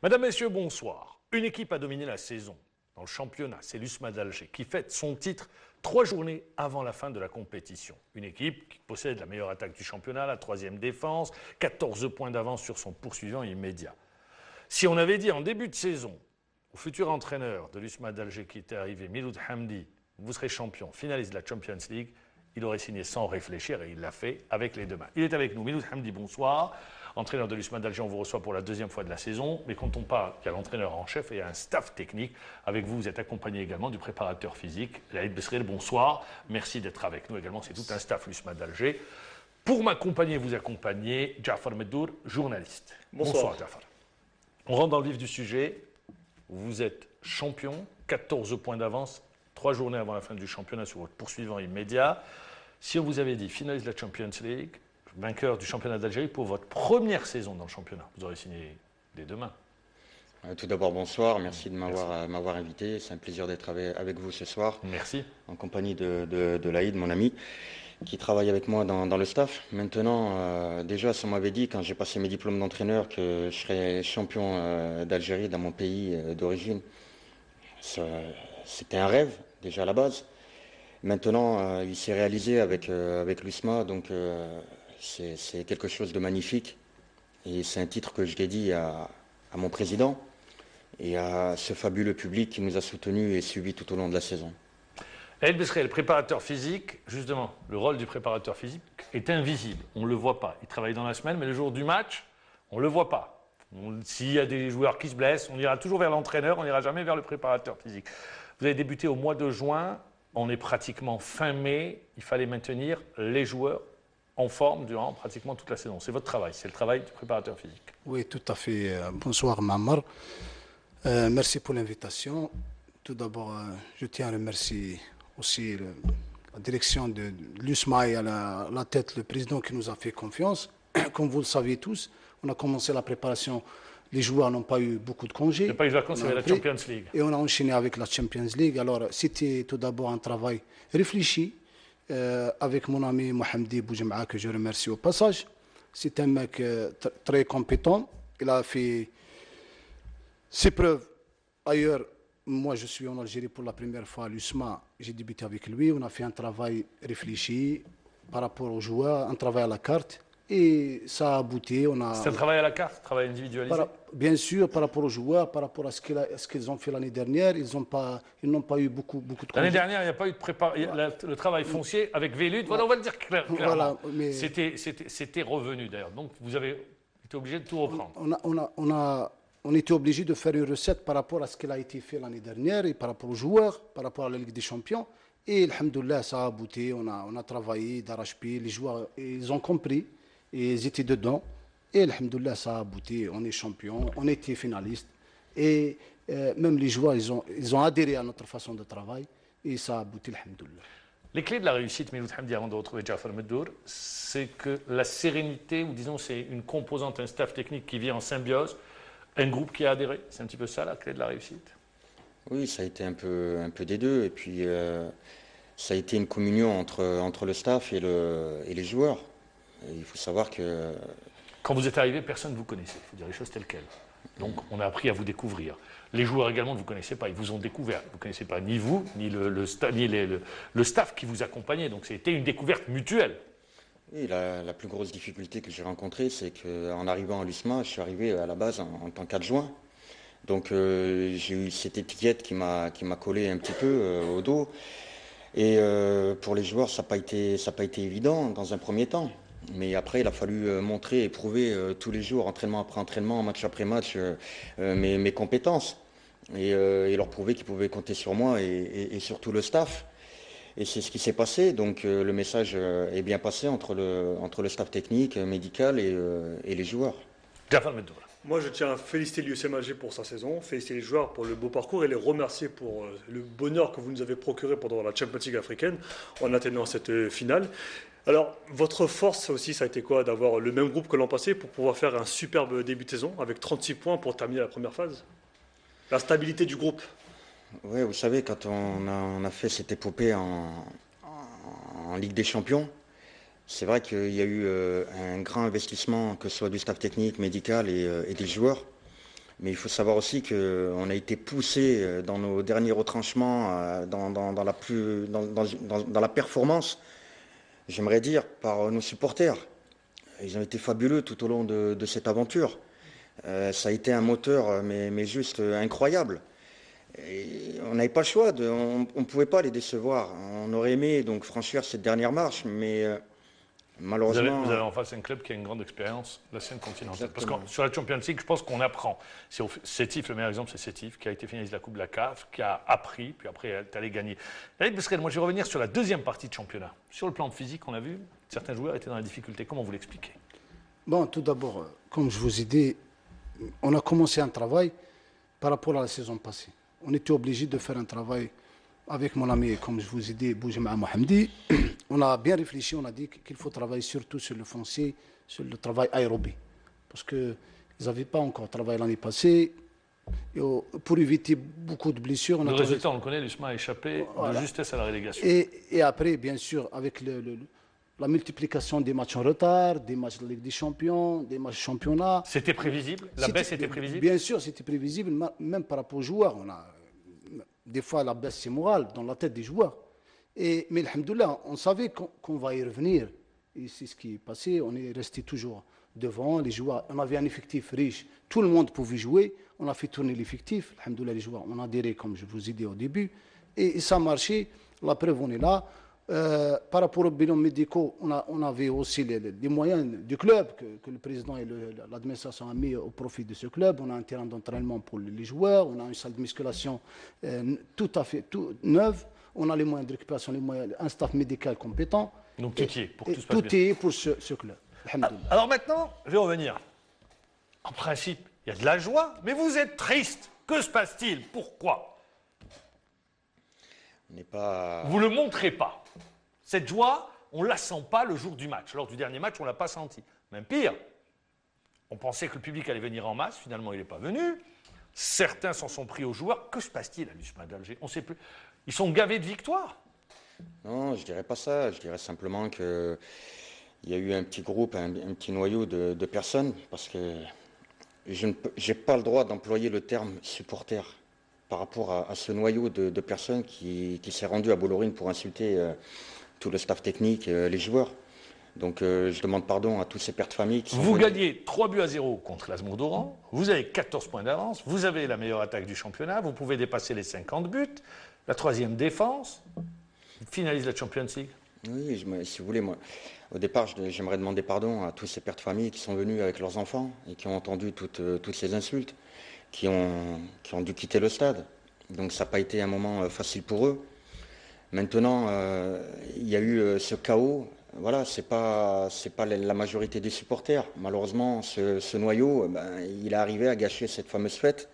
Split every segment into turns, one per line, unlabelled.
Mesdames, Messieurs, bonsoir. Une équipe a dominé la saison dans le championnat, c'est l'USMA d'Alger, qui fête son titre 3 journées avant la fin de la compétition. Une équipe qui possède la meilleure attaque du championnat, la 3e défense, 14 points d'avance sur son poursuivant immédiat. Si on avait dit en début de saison au futur entraîneur de l'USMA d'Alger qui était arrivé, Miloud Hamdi, vous serez champion, finaliste de la Champions League, il aurait signé sans réfléchir et il l'a fait avec les deux mains. Il est avec nous. Miloud Hamdi, bonsoir. Entraîneur de l'USMA d'Alger, on vous reçoit pour la 2e fois de la saison. Mais quand on parle, il y a l'entraîneur en chef et il y a un staff technique. Avec vous, vous êtes accompagné également du préparateur physique, Laïd Besrel, bonsoir. Merci d'être avec nous également. C'est tout un staff l'USMA d'Alger. Pour m'accompagner, vous accompagner, Jafar Meddour, journaliste. Bonsoir Jafar. On rentre dans le vif du sujet. Vous êtes champion, 14 points d'avance, 3 journées avant la fin du championnat sur votre poursuivant immédiat. Si on vous avait dit finaliste de la Champions League, vainqueur du championnat d'Algérie pour votre première saison dans le championnat, vous aurez signé dès demain.
Tout d'abord, bonsoir. Merci de m'avoir invité. C'est un plaisir d'être avec vous ce soir.
Merci.
En compagnie de Laïd, mon ami, qui travaille avec moi dans le staff. Maintenant, déjà, ça m'avait dit, quand j'ai passé mes diplômes d'entraîneur, que je serais champion d'Algérie dans mon pays d'origine. C'était un rêve, déjà à la base. Maintenant, il s'est réalisé avec l'USMA, donc c'est quelque chose de magnifique. Et c'est un titre que je dédie à mon président et à ce fabuleux public qui nous a soutenus et suivis tout au long de la saison.
El Besrel, le préparateur physique, justement, le rôle du préparateur physique est invisible. On ne le voit pas. Il travaille dans la semaine, mais le jour du match, on ne le voit pas. S'il y a des joueurs qui se blessent, on ira toujours vers l'entraîneur, on n'ira jamais vers le préparateur physique. Vous avez débuté au mois de juin. On est pratiquement fin mai, il fallait maintenir les joueurs en forme durant pratiquement toute la saison. C'est votre travail, c'est le travail du préparateur physique.
Oui, tout à fait. Bonsoir Mamar. Merci pour l'invitation. Tout d'abord, je tiens à remercier aussi la direction de l'USMA et à la tête le président qui nous a fait confiance. Comme vous le savez tous, on a commencé la préparation. Les joueurs n'ont pas eu beaucoup de congés.
Il n'y a pas eu de vacances, il y avait la Champions League.
Et on a enchaîné avec la Champions League. Alors, c'était tout d'abord un travail réfléchi avec mon ami Mohamedi Boujem'a, que je remercie au passage. C'est un mec très compétent. Il a fait ses preuves ailleurs. Moi, je suis en Algérie pour la première fois à l'USMA. J'ai débuté avec lui. On a fait un travail réfléchi par rapport aux joueurs, un travail à la carte. Et ça a abouti.
C'est un travail à la carte, un travail individualisé.
Bien sûr, par rapport aux joueurs, par rapport à ce qu'ils ont fait l'année dernière, ils n'ont pas eu beaucoup de congés.
L'année dernière, il n'y a pas eu de préparation. Le travail foncier avec Vélud, voilà, on va le dire clairement. Voilà, mais c'était revenu d'ailleurs. Donc vous avez été obligé de tout reprendre.
On était obligé de faire une recette par rapport à ce qui a été fait l'année dernière et par rapport aux joueurs, par rapport à la Ligue des Champions. Et alhamdoulilah, ça a abouti. On a travaillé d'arrache-pied. Les joueurs, ils ont compris. Et ils étaient dedans. Et alhamdoulilah, ça a abouti. On est champion, on était finaliste. Et même les joueurs, ils ont adhéré à notre façon de travail. Et ça a abouti, alhamdoulilah.
Les clés de la réussite, Miloud Hamdi, avant de retrouver Jafar Meddour, c'est que la sérénité, ou disons, c'est une composante, un staff technique qui vit en symbiose, un groupe qui a adhéré. C'est un petit peu ça, la clé de la réussite?
Oui, ça a été un peu des deux. Et puis, ça a été une communion entre le staff et les joueurs. Et il faut savoir que...
Quand vous êtes arrivé, personne ne vous connaissait, il faut dire les choses telles quelles. Donc on a appris à vous découvrir. Les joueurs également ne vous connaissaient pas, ils vous ont découvert. Vous ne connaissez pas ni vous, ni le staff qui vous accompagnait. Donc c'était une découverte mutuelle.
Oui, la plus grosse difficulté que j'ai rencontrée, c'est qu'en arrivant à l'USMA, je suis arrivé à la base en tant qu'adjoint. Donc j'ai eu cette étiquette qui m'a collé un petit peu au dos. Et pour les joueurs, ça n'a pas été évident dans un premier temps. Mais après, il a fallu montrer et prouver tous les jours, entraînement après entraînement, match après match, mes compétences. Et leur prouver qu'ils pouvaient compter sur moi et surtout le staff. Et c'est ce qui s'est passé. Donc le message est bien passé entre le staff technique, médical et les joueurs.
Jafar Meddour.
Moi, je tiens à féliciter l'USM Alger pour sa saison, féliciter les joueurs pour le beau parcours et les remercier pour le bonheur que vous nous avez procuré pendant la Champions League africaine en atteignant cette finale. Alors, votre force aussi, ça a été quoi? D'avoir le même groupe que l'an passé pour pouvoir faire un superbe début de saison avec 36 points pour terminer la première phase? La stabilité du groupe.
Oui, vous savez, quand on a fait cette épopée en Ligue des Champions, c'est vrai qu'il y a eu un grand investissement, que ce soit du staff technique, médical et des joueurs. Mais il faut savoir aussi qu'on a été poussé dans nos derniers retranchements, dans la performance, j'aimerais dire, par nos supporters. Ils ont été fabuleux tout au long de cette aventure. Ça a été un moteur, mais juste incroyable. Et on n'avait pas le choix, on ne pouvait pas les décevoir. On aurait aimé donc franchir cette dernière marche, mais malheureusement...
Vous avez en face un club qui a une grande expérience, la scène continentale.
Exactement.
Parce que sur la Champions League, je pense qu'on apprend. Sétif, le meilleur exemple, c'est Sétif, qui a été finaliste de la Coupe de la CAF, qui a appris, puis après est allé gagner. David Besred, moi je vais revenir sur la deuxième partie de championnat. Sur le plan physique, on a vu, certains joueurs étaient dans la difficulté. Comment vous l'expliquez?
Bon, tout d'abord, comme je vous ai dit, on a commencé un travail par rapport à la saison passée. On était obligé de faire un travail avec mon ami, comme je vous ai dit, Boujema Mohamdi. On a bien réfléchi, on a dit qu'il faut travailler surtout sur le foncier, sur le travail aérobie. Parce qu'ils n'avaient pas encore travaillé l'année passée. Et pour éviter beaucoup de blessures,
Le résultat, on le connaît, l'USMA a échappé de justesse à la relégation.
Et après, bien sûr, avec la multiplication des matchs en retard, des matchs de la Ligue des Champions, des matchs de championnat.
C'était prévisible? La baisse était prévisible?
Bien sûr, c'était prévisible, même par rapport aux joueurs. Des fois, la baisse, c'est morale dans la tête des joueurs. Mais alhamdoulilah, on savait qu'on va y revenir. Et c'est ce qui est passé. On est resté toujours devant. Les joueurs, on avait un effectif riche. Tout le monde pouvait jouer. On a fait tourner l'effectif. Alhamdoulilah, les joueurs, on a adhéré, comme je vous ai dit au début. Et ça a marché. La preuve, on est là. Par rapport aux bilans médicaux, on avait aussi les moyens du club que le président et l'administration ont mis au profit de ce club. On a un terrain d'entraînement pour les joueurs, on a une salle de musculation tout à fait neuve, on a les moyens de récupération, un staff médical compétent.
Donc tout y est pour que tout se passe
tout
bien.
est pour ce club. Alhamdoulilah.
Alors maintenant, je vais revenir. En principe, il y a de la joie, mais vous êtes triste. Que se passe-t-il? Pourquoi?
On n'est pas...
Vous ne le montrez pas. Cette joie, on ne la sent pas le jour du match. Lors du dernier match, on ne l'a pas senti. Même pire, on pensait que le public allait venir en masse. Finalement, il n'est pas venu. Certains s'en sont pris aux joueurs. Que se passe-t-il à l'USMA d'Alger? On ne sait plus. Ils sont gavés de victoires.
Non, je dirais pas ça. Je dirais simplement qu'il y a eu un petit groupe, un petit noyau de personnes, parce que je n'ai pas le droit d'employer le terme supporter par rapport à ce noyau de personnes qui s'est rendu à Bollorine pour insulter tout le staff technique, les joueurs. Donc je demande pardon à tous ces pères de famille qui sont...
Vous gagnez 3-0 contre l'Azmour d'Oran, vous avez 14 points d'avance, vous avez la meilleure attaque du championnat, vous pouvez dépasser les 50 buts, la troisième défense, finalise la Champions League.
Oui, si vous voulez, moi, au départ, j'aimerais demander pardon à tous ces pères de famille qui sont venus avec leurs enfants et qui ont entendu toutes ces insultes, qui ont dû quitter le stade. Donc ça n'a pas été un moment facile pour eux. Maintenant, il y a eu ce chaos. Voilà, c'est pas la majorité des supporters. Malheureusement, ce noyau, il est arrivé à gâcher cette fameuse fête.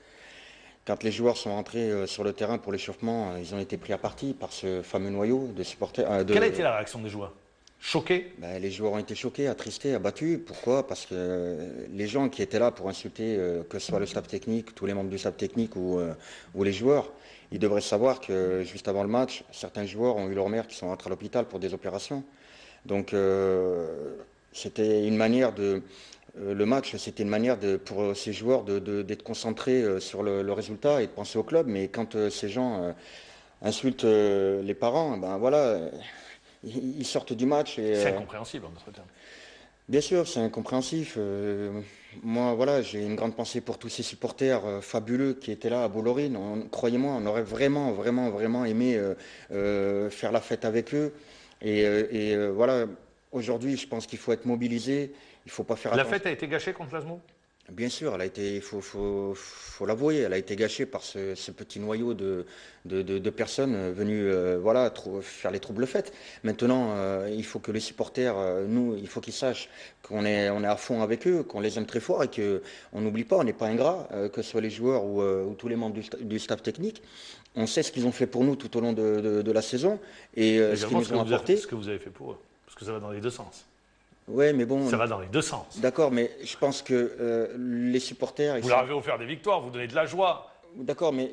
Quand les joueurs sont rentrés sur le terrain pour l'échauffement, ils ont été pris à partie par ce fameux noyau de supporters.
Quelle a été la réaction des joueurs? Choqués?
Les joueurs ont été choqués, attristés, abattus. Pourquoi? Parce que les gens qui étaient là pour insulter, que ce soit le staff technique, tous les membres du staff technique ou les joueurs, ils devraient savoir que juste avant le match, certains joueurs ont eu leur mère qui sont rentrés à l'hôpital pour des opérations. Donc c'était une manière le match, c'était une manière pour ces joueurs d'être concentrés sur le résultat et de penser au club. Mais quand ces gens insultent les parents, voilà, ils sortent du match.
C'est incompréhensible en notre terme.
Bien sûr, c'est incompréhensif. Moi, voilà, j'ai une grande pensée pour tous ces supporters fabuleux qui étaient là à Bollorine. Croyez-moi, on aurait vraiment, vraiment, vraiment aimé faire la fête avec eux. Et voilà, aujourd'hui, je pense qu'il faut être mobilisé. Il faut pas faire
La
attention.
fête a été gâchée contre l'Azmour?
Bien sûr, il faut l'avouer, elle a été gâchée par ce petit noyau de personnes venues voilà, faire les troubles fêtes. Maintenant, il faut que les supporters, nous, il faut qu'ils sachent qu'on est à fond avec eux, qu'on les aime très fort et qu'on n'oublie pas, on n'est pas ingrats, que ce soit les joueurs ou tous les membres du staff technique. On sait ce qu'ils ont fait pour nous tout au long de la saison et ce qu'ils nous ont apporté.
Ce que vous avez fait pour eux, parce que ça va dans les deux sens.
Ouais, mais bon.
Ça va dans les deux sens.
D'accord, mais je pense que les supporters.
Vous leur avez offert des victoires, vous donnez de la joie.
D'accord, mais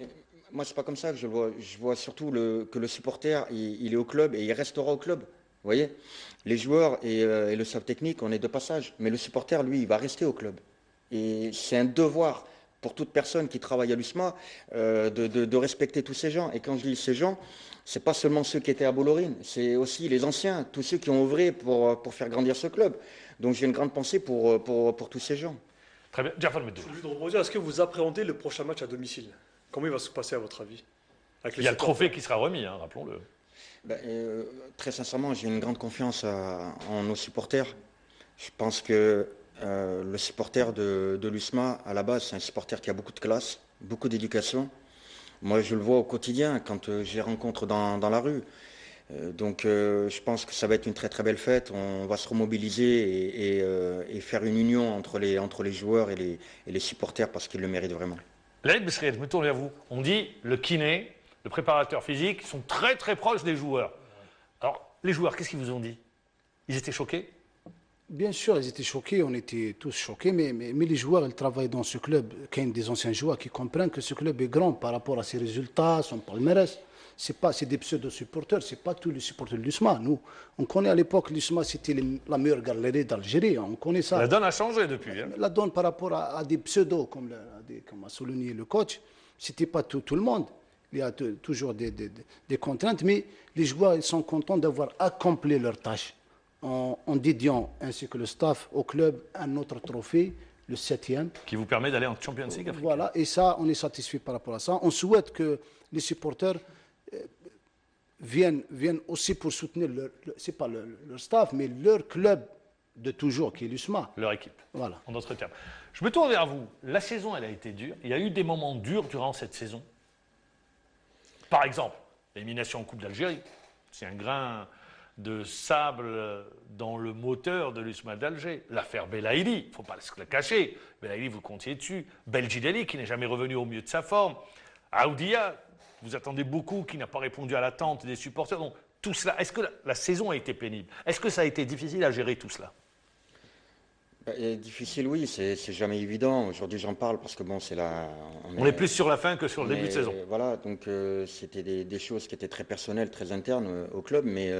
moi, c'est pas comme ça que je le vois. Je vois surtout que le supporter, il est au club et il restera au club. Vous voyez? Les joueurs et le staff technique, on est de passage. Mais le supporter, lui, il va rester au club. Et c'est un devoir pour toute personne qui travaille à l'USMA de respecter tous ces gens. Et quand je dis ces gens, c'est pas seulement ceux qui étaient à Bollorine, c'est aussi les anciens, tous ceux qui ont œuvré pour faire grandir ce club. Donc j'ai une grande pensée pour tous ces gens.
Très bien. Jafar Meddour.
Juste de rebondir, est-ce que vous appréhendez le prochain match à domicile? Comment il va se passer à votre avis? Avec
Il y a le trophée qui sera remis, hein, rappelons-le.
Très sincèrement, j'ai une grande confiance en nos supporters. Je pense que le supporter de l'USMA, à la base, c'est un supporter qui a beaucoup de classe, beaucoup d'éducation. Moi, je le vois au quotidien quand je les rencontre dans la rue. Donc, je pense que ça va être une très très belle fête. On va se remobiliser et faire une union entre les joueurs et les supporters parce qu'ils le méritent vraiment.
Laïd Besried, je me tourne vers vous. On dit le kiné, le préparateur physique, sont très très proches des joueurs. Alors, les joueurs, qu'est-ce qu'ils vous ont dit? Ils étaient choqués?
Bien sûr, ils étaient choqués, on était tous choqués, mais les joueurs, ils travaillent dans ce club. Il y a des anciens joueurs qui comprennent que ce club est grand par rapport à ses résultats, son palmarès. C'est des pseudo-supporters, c'est pas tous les supporters de l'USMA. Nous, on connaît à l'époque, l'USMA, c'était la meilleure galerie d'Algérie, on connaît ça.
La donne a changé depuis. Hein.
La donne par rapport à des pseudos, comme a souligné le coach, c'était pas tout le monde. Il y a toujours des contraintes, mais les joueurs, ils sont contents d'avoir accompli leur tâche. En dédiant, ainsi que le staff, au club, un autre trophée, le 7e.
Qui vous permet d'aller en Champions League africaine.
Voilà, et ça, on est satisfait par rapport à ça. On souhaite que les supporters viennent aussi pour soutenir, c'est pas leur staff, mais leur club de toujours, qui est l'USMA.
Leur équipe,
voilà.
En d'autres termes. Je me tourne vers vous. La saison, elle a été dure. Il y a eu des moments durs durant cette saison. Par exemple, l'élimination en Coupe d'Algérie. C'est un grain de sable dans le moteur de l'USMA d'Alger. L'affaire Belaïli, il ne faut pas se la cacher. Belaïli, vous comptiez dessus. Belgideli, qui n'est jamais revenu au mieux de sa forme. Aoudia, vous attendez beaucoup, qui n'a pas répondu à l'attente des supporters. Donc, tout cela, est-ce que la saison a été pénible? Est-ce que ça a été difficile à gérer tout cela?
Difficile, oui, c'est jamais évident. Aujourd'hui, j'en parle parce que bon, c'est là.
On est plus sur la fin que sur le début de saison.
Voilà, donc c'était des choses qui étaient très personnelles, très internes au club, mais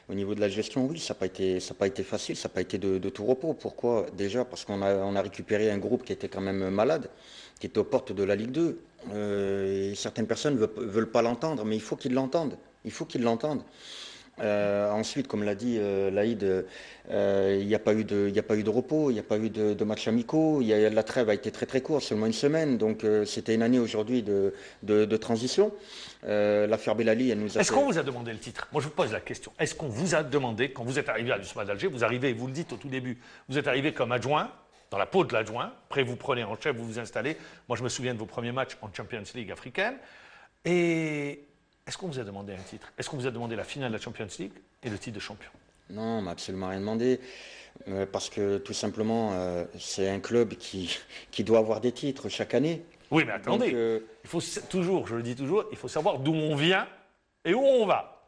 au niveau de la gestion, oui, ça n'a pas été facile, ça n'a pas été de tout repos. Pourquoi? Déjà parce qu'on a récupéré un groupe qui était quand même malade, qui était aux portes de la Ligue 2. Et certaines personnes ne veulent pas l'entendre, mais il faut qu'ils l'entendent. Il faut qu'ils l'entendent. Ensuite, comme l'a dit Laïd, il n'y a pas eu de repos, il n'y a pas eu de matchs amicaux. La trêve a été très très courte, seulement une semaine. Donc c'était une année aujourd'hui de transition. L'affaire Belali, elle nous a.
Est-ce qu'on vous a demandé le titre? Moi, je vous pose la question. Est-ce qu'on vous a demandé, quand vous êtes arrivé à l'USMA d'Alger, vous arrivez, vous le dites au tout début, vous êtes arrivé comme adjoint, dans la peau de l'adjoint. Après, vous prenez en chef, vous vous installez. Moi, je me souviens de vos premiers matchs en Champions League africaine. Et est-ce qu'on vous a demandé un titre? Est-ce qu'on vous a demandé la finale de la Champions League et le titre de champion?
Non, on m'a absolument rien demandé. Parce que tout simplement, c'est un club qui doit avoir des titres chaque année.
Oui, mais attendez. Donc, il faut toujours, je le dis toujours, il faut savoir d'où on vient et où on va.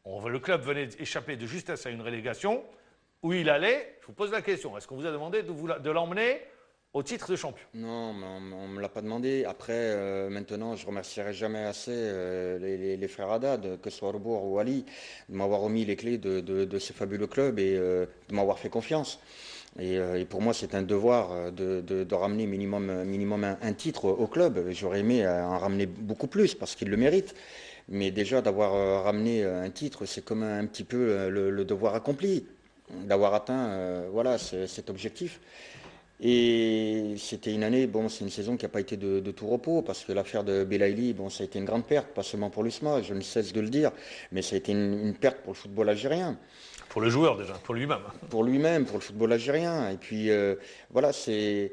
Le club venait échapper de justesse à une relégation. Où il allait, je vous pose la question, est-ce qu'on vous a demandé de l'emmener au titre de champion?
Non, on ne me l'a pas demandé. Après, maintenant, je ne remercierai jamais assez les frères Haddad, que ce soit Rebour ou Ali, de m'avoir remis les clés de ce fabuleux club et de m'avoir fait confiance. Et pour moi, c'est un devoir de ramener minimum un titre au club. J'aurais aimé en ramener beaucoup plus parce qu'il le mérite. Mais déjà, d'avoir ramené un titre, c'est comme un petit peu le devoir accompli, d'avoir atteint cet objectif. Et c'était une année, bon, c'est une saison qui n'a pas été de tout repos, parce que l'affaire de Belaïli, bon, ça a été une grande perte, pas seulement pour l'USMA, je ne cesse de le dire, mais ça a été une perte pour le football algérien.
Pour le joueur déjà, pour lui-même.
Pour lui-même, pour le football algérien. Et puis, voilà, il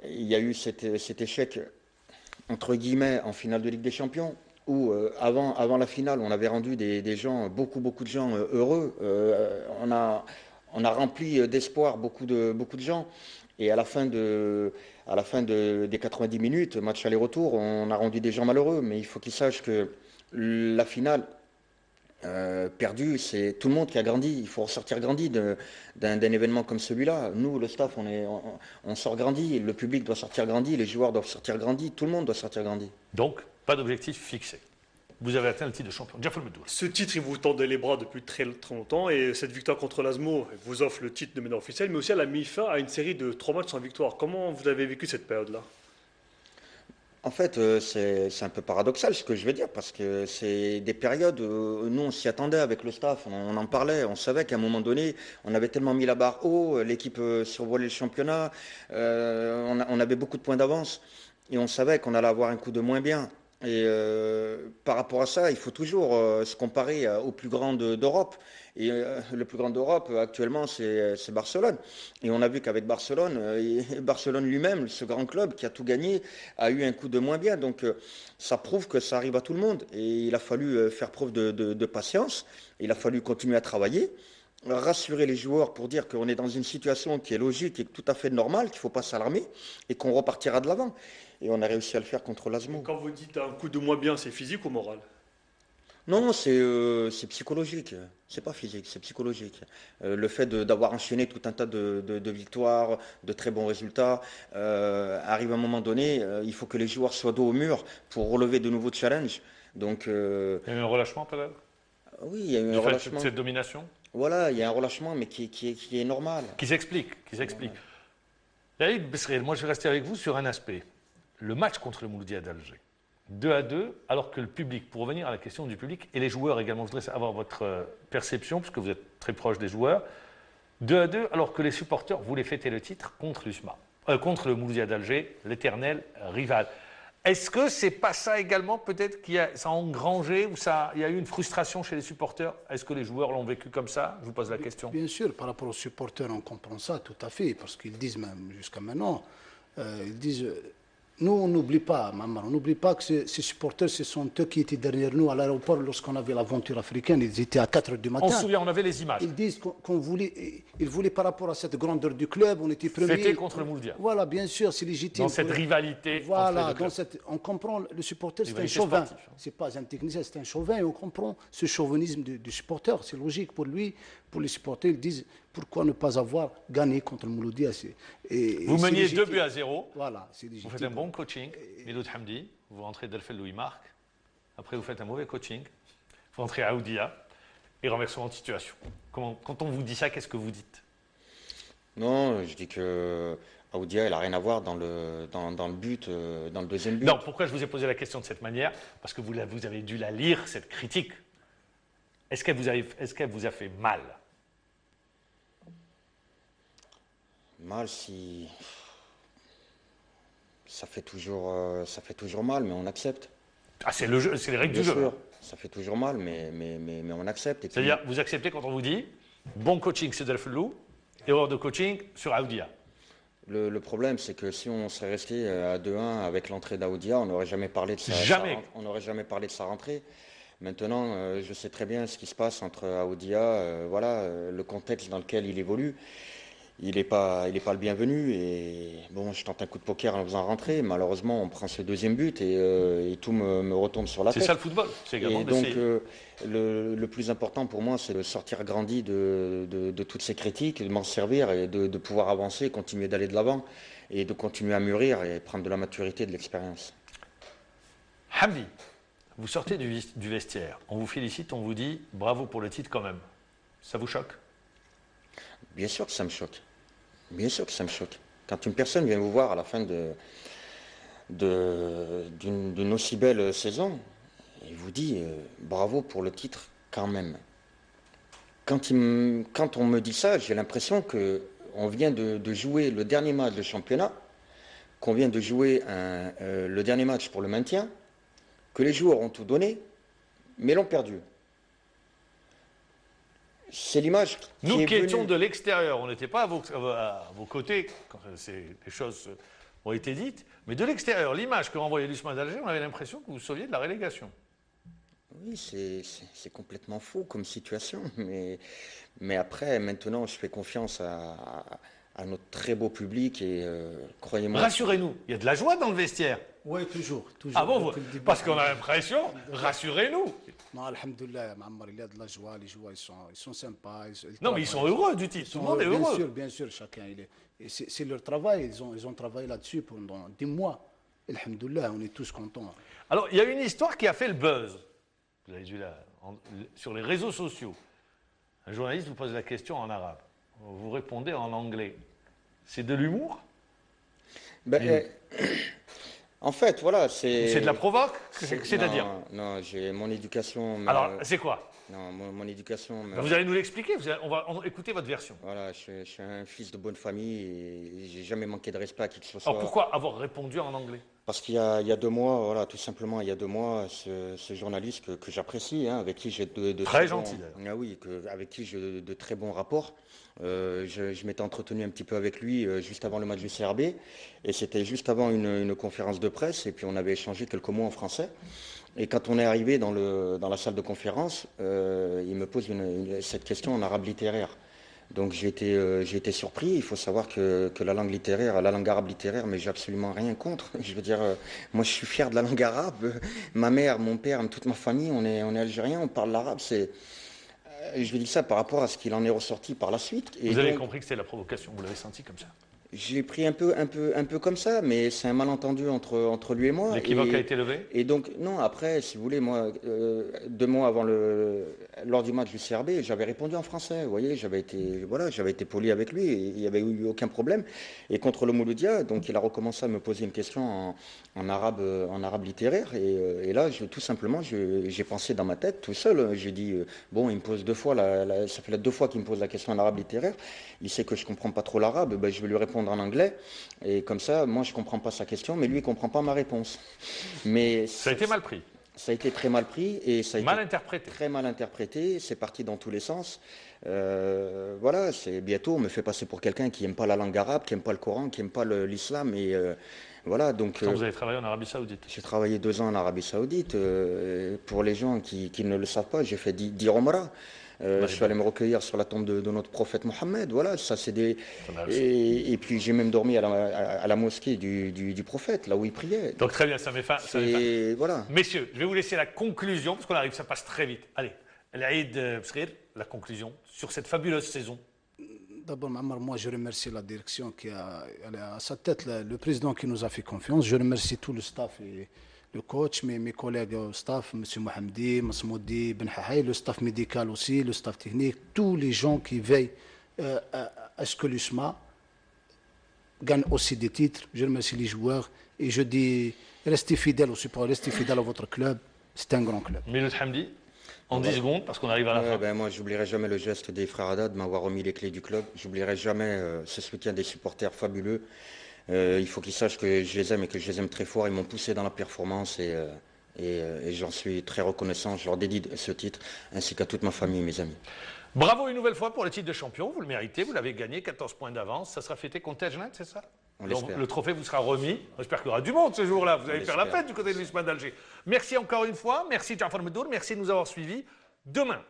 y a eu cet échec, entre guillemets, en finale de Ligue des Champions, où avant la finale, on avait rendu des gens, beaucoup de gens heureux. On a rempli d'espoir beaucoup de gens. Et à la fin des 90 minutes, match aller-retour, on a rendu des gens malheureux. Mais il faut qu'ils sachent que la finale perdue, c'est tout le monde qui a grandi. Il faut ressortir grandi d'un événement comme celui-là. Nous, le staff, on sort grandi. Le public doit sortir grandi. Les joueurs doivent sortir grandi. Tout le monde doit sortir grandi.
Donc, pas d'objectif fixé. Vous avez atteint le titre de champion. Jafar Meddour.
Ce titre, il vous tendait les bras depuis très, très longtemps. Et cette victoire contre l'Asmo vous offre le titre de meneur officiel, mais aussi elle a mis fin à une série de 3 matchs sans victoire. Comment vous avez vécu cette période-là?
En fait, c'est un peu paradoxal ce que je vais dire, parce que c'est des périodes où nous, on s'y attendait avec le staff, on en parlait, on savait qu'à un moment donné, on avait tellement mis la barre haut, l'équipe survolait le championnat, on avait beaucoup de points d'avance, et on savait qu'on allait avoir un coup de moins bien. Et par rapport à ça, il faut toujours se comparer au plus grand d'Europe. Et le plus grand d'Europe actuellement, c'est Barcelone. Et on a vu qu'avec Barcelone, Barcelone lui-même, ce grand club qui a tout gagné, a eu un coup de moins bien. Donc ça prouve que ça arrive à tout le monde. Et il a fallu faire preuve de patience. Il a fallu continuer à travailler, rassurer les joueurs pour dire qu'on est dans une situation qui est logique et tout à fait normale, qu'il ne faut pas s'alarmer et qu'on repartira de l'avant. Et on a réussi à le faire contre l'Asmo.
Quand vous dites un coup de moins bien, c'est physique ou moral?
Non, c'est psychologique. C'est pas physique, c'est psychologique. Le fait d'avoir enchaîné tout un tas de victoires, de très bons résultats, arrive à un moment donné, il faut que les joueurs soient dos au mur pour relever de nouveaux challenges. Donc,
Il y a eu un relâchement peut-être
oui, il y a eu
du
un
fait de
relâchement.
cette domination
Voilà, il y a un relâchement, mais qui est normal.
qui s'explique, qui s'explique. Yaïd Besrel, moi je vais rester avec vous sur un aspect. Le match contre le Mouloudia d'Alger. 2-2, alors que le public, pour revenir à la question du public, et les joueurs également, je voudrais avoir votre perception, puisque vous êtes très proche des joueurs. 2-2, alors que les supporters voulaient fêter le titre contre l'USMA, contre le Mouloudia d'Alger, l'éternel rival. Est-ce que c'est pas ça également, peut-être, ça a engrangé, ou il y a eu une frustration chez les supporters? Est-ce que les joueurs l'ont vécu comme ça? Je vous pose la question.
Bien sûr, par rapport aux supporters, on comprend ça tout à fait, parce qu'ils disent même jusqu'à maintenant, ils disent, nous on n'oublie pas, Maman, on n'oublie pas que ces supporters, ce sont eux qui étaient derrière nous à l'aéroport lorsqu'on avait l'aventure africaine, ils étaient à 4 h du matin.
On se souvient, on avait les images.
Ils disent qu'on voulait, ils voulaient par rapport à cette grandeur du club, on était premiers.
Fêter contre le Mouloudia.
Voilà, bien sûr, c'est légitime.
Dans cette rivalité
Voilà,
entre les deux
on comprend, le supporter, c'est un
Rivalité
chauvin.
sportive, hein.
C'est pas un technicien, c'est un chauvin, et on comprend ce chauvinisme du supporter. C'est logique pour lui, pour les supporters, ils disent pourquoi ne pas avoir gagné contre le Mouloudia.
Vous meniez 2-0.
Voilà, c'est légitime.
Vous faites un bon coaching, Miloud Hamdi, vous rentrez Delphel Louis Marc, après vous faites un mauvais coaching, vous rentrez à Aoudia, et renversement de situation. Quand on vous dit ça, qu'est-ce que vous dites?
Non, je dis que Aoudia, elle n'a rien à voir dans le but, dans le deuxième but.
Non, pourquoi je vous ai posé la question de cette manière? Parce que vous avez dû la lire, cette critique. Est-ce qu'elle vous a fait mal?
Mal, si ça fait toujours mal, mais on accepte.
Ah, c'est le jeu, c'est les règles
Bien
du jeu.
sûr, ça fait toujours mal, mais on accepte. Et puis,
C'est-à-dire, vous acceptez quand on vous dit bon coaching sur Delphel Lou, erreur de coaching sur Aoudia.
le problème, c'est que si on serait resté à 2-1 avec l'entrée d'Aoudia, on n'aurait jamais parlé de on n'aurait jamais parlé de sa rentrée. Maintenant, je sais très bien ce qui se passe entre Aoudia, voilà, le contexte dans lequel il évolue. Il n'est pas le bienvenu. Et bon, je tente un coup de poker en le faisant rentrer. Malheureusement, on prend ce deuxième but et tout me retombe sur la tête.
C'est ça le football. C'est également
Et donc,
d'essayer.
le plus important pour moi, c'est de sortir grandi de toutes ces critiques, de m'en servir et de pouvoir avancer, continuer d'aller de l'avant et de continuer à mûrir et prendre de la maturité, de l'expérience.
Hamdi, vous sortez du vestiaire, on vous félicite, on vous dit bravo pour le titre quand même. Ça vous choque?
Bien sûr que ça me choque. Bien sûr que ça me choque. Quand une personne vient vous voir à la fin d'une aussi belle saison, il vous dit bravo pour le titre quand même. Quand on me dit ça, j'ai l'impression qu'on vient de jouer le dernier match de championnat, qu'on vient de jouer le dernier match pour le maintien, que les joueurs ont tout donné, mais l'ont perdu. C'est l'image
Nous
est
qui étions
venue.
de l'extérieur, on n'était pas à vos côtés quand les choses ont été dites, mais de l'extérieur, l'image que renvoyait l'USMA d'Alger, on avait l'impression que vous sauviez de la relégation.
Oui, c'est complètement faux comme situation, mais après, maintenant, je fais confiance à notre très beau public et croyez-moi.
Rassurez-nous, il y a de la joie dans le vestiaire.
Oui, toujours.
Ah bon,
Depuis le début.
parce qu'on a l'impression, rassurez-nous.
Non, alhamdoulilah, Ma'ammar, il y a de la joie, les joueurs, ils sont sympas.
Non, mais ils sont heureux du titre, tout le monde est heureux.
Bien sûr, chacun. C'est leur travail, ils ont travaillé là-dessus pendant des mois. Alhamdoulilah, on est tous contents.
Alors, il y a une histoire qui a fait le buzz. Vous avez vu là, sur les réseaux sociaux. Un journaliste vous pose la question en arabe. Vous répondez en anglais. C'est de l'humour?
Ben, En fait, voilà, c'est...
C'est de la provoque? C'est-à-dire?
Non, j'ai mon éducation...
Alors, c'est quoi?
Non, mon éducation...
Vous allez nous l'expliquer, on va écouter votre version.
Voilà, je suis un fils de bonne famille et j'ai jamais manqué de respect à qui que ce soit.
Alors pourquoi avoir répondu en anglais?
Parce qu'il y a 2 mois, voilà, tout simplement, il y a 2 mois, ce journaliste que j'apprécie, hein, avec qui j'ai de
Très
très bons,
gentil, d'ailleurs.
ah oui, avec qui j'ai de très bons rapports. Je m'étais entretenu un petit peu avec lui juste avant le match du CRB, et c'était juste avant une conférence de presse, et puis on avait échangé quelques mots en français. Et quand on est arrivé dans la salle de conférence, il me pose cette question en arabe littéraire. Donc j'ai été surpris. Il faut savoir que la langue littéraire, la langue arabe littéraire, mais j'ai absolument rien contre. Je veux dire, moi je suis fier de la langue arabe. Ma mère, mon père, toute ma famille, on est algériens, on parle l'arabe. Je lui dis ça par rapport à ce qu'il en est ressorti par la suite. Et
Vous avez
donc,
compris que c'était la provocation, vous l'avez senti comme ça?
j'ai pris un peu comme ça, mais c'est un malentendu entre lui et moi.
L'équivoque a été levé?
Et donc, non, après, si vous voulez, moi, 2 mois avant lors du match du CRB, j'avais répondu en français. Vous voyez, j'avais été poli avec lui, et il n'y avait eu aucun problème. Et contre le Mouloudia, donc il a recommencé à me poser une question en arabe littéraire. Et là, tout simplement, j'ai pensé dans ma tête, tout seul. J'ai dit, bon, il me pose 2 fois, ça fait 2 fois qu'il me pose la question en arabe littéraire. Il sait que je ne comprends pas trop l'arabe, ben, je vais lui répondre en anglais. Et comme ça, moi, je ne comprends pas sa question, mais lui, il ne comprend pas ma réponse. Mais
Ça a été mal pris,
ça a été très mal pris et ça a
mal
été
interprété.
très mal interprété. C'est parti dans tous les sens. Voilà, bientôt, on me fait passer pour quelqu'un qui n'aime pas la langue arabe, qui n'aime pas le Coran, qui n'aime pas l'islam. Et voilà, donc.
Quand vous avez travaillé en Arabie Saoudite?
J'ai travaillé 2 ans en Arabie Saoudite. Pour les gens qui ne le savent pas, j'ai fait 10 Umrah. Je suis allé me recueillir sur la tombe de notre prophète Mohammed. Voilà, ça c'est des. Et puis j'ai même dormi à la mosquée du prophète, là où il priait.
Donc très bien, ça met fin.
Et voilà.
Messieurs, je vais vous laisser la conclusion, parce qu'on arrive, ça passe très vite. Allez, l'Aïd Bskhir, la conclusion sur cette fabuleuse saison.
D'abord, Ma'mar, moi, je remercie la direction qui elle a à sa tête, le président qui nous a fait confiance. Je remercie tout le staff et le coach, mes collègues au staff, M. Mohamedi, Masmoudi, Ben Hahay, le staff médical aussi, le staff technique, tous les gens qui veillent à ce que l'USMA gagne aussi des titres. Je remercie les joueurs et je dis, restez fidèles au support, restez fidèles à votre club. C'est un grand club.
Miloud Hamdi, en 10 secondes, parce qu'on arrive à la fin.
Ben, moi, j'oublierai jamais le geste des frères Haddad de m'avoir remis les clés du club. J'oublierai jamais ce soutien des supporters fabuleux. Il faut qu'ils sachent que je les aime et que je les aime très fort. Ils m'ont poussé dans la performance et j'en suis très reconnaissant. Je leur dédie ce titre ainsi qu'à toute ma famille, mes amis.
Bravo une nouvelle fois pour le titre de champion, vous le méritez, vous l'avez gagné, 14 points d'avance. Ça sera fêté contre Tajnat, c'est ça?
On l'espère.
Le trophée vous sera remis. J'espère qu'il y aura du monde ce jour-là. Vous allez faire la fête du côté de l'USMA d'Alger. Merci encore une fois. Merci Jafar Medour. Merci de nous avoir suivis. Demain,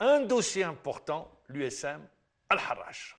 un dossier important, l'USM Al-Harrach.